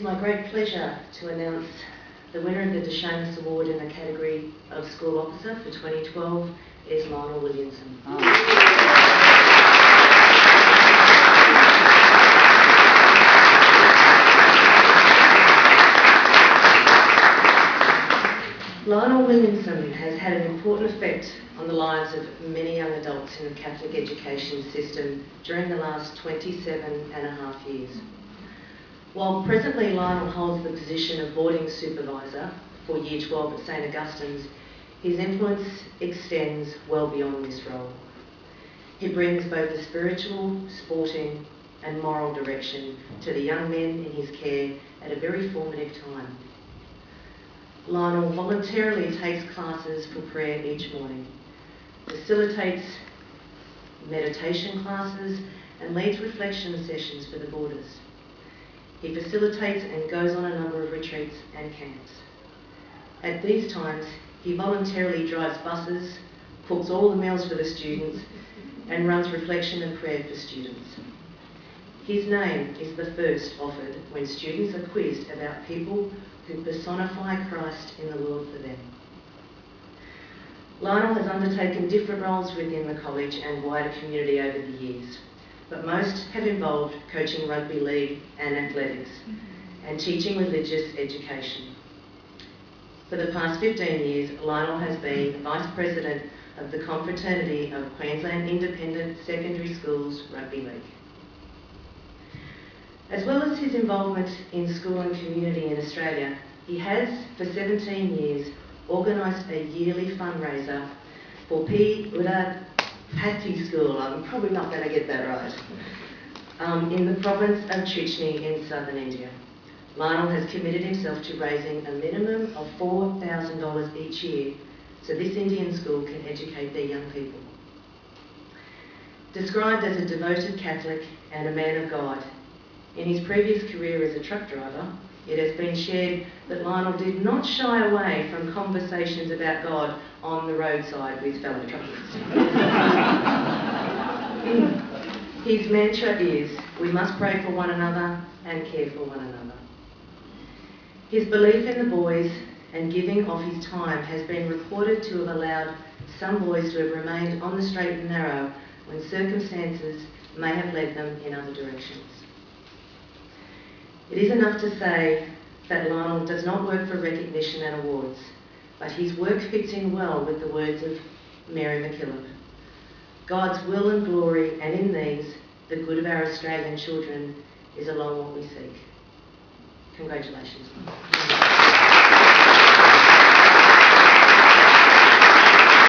my great pleasure to announce the winner of the Docemus Award in the category of School Officer for 2012 is Lionel Williamson. Lionel Williamson has had an important effect on the lives of many young adults in the Catholic education system during the last 27 and a half years. While presently Lionel holds the position of boarding supervisor for Year 12 at St Augustine's, his influence extends well beyond this role. He brings both a spiritual, sporting and moral direction to the young men in his care at a very formative time. Lionel voluntarily takes classes for prayer each morning, facilitates meditation classes and leads reflection sessions for the boarders. He facilitates and goes on a number of retreats and camps. At these times, he voluntarily drives buses, cooks all the meals for the students and runs reflection and prayer for students. His name is the first offered when students are quizzed about people who personify Christ in the world for them. Lionel has undertaken different roles within the college and wider community over the years, but most have involved coaching rugby league and athletics and teaching religious education. For the past 15 years, Lionel has been Vice President of the Confraternity of Queensland Independent Secondary Schools Rugby League. As well as his involvement in school and community in Australia, he has, for 17 years, organised a yearly fundraiser for P. Udapati School, I'm probably not going to get that right, in the province of Trichy in southern India. Lionel has committed himself to raising a minimum of $4,000 each year so this Indian school can educate their young people. Described as a devoted Catholic and a man of God, in his previous career as a truck driver, it has been shared that Lionel did not shy away from conversations about God on the roadside with fellow truckers. His mantra is, we must pray for one another and care for one another. His belief in the boys and giving of his time has been reported to have allowed some boys to have remained on the straight and narrow when circumstances may have led them in other directions. It is enough to say that Lionel does not work for recognition and awards, but his work fits in well with the words of Mary MacKillop. God's will and glory, and in these, the good of our Australian children, is along what we seek. Congratulations.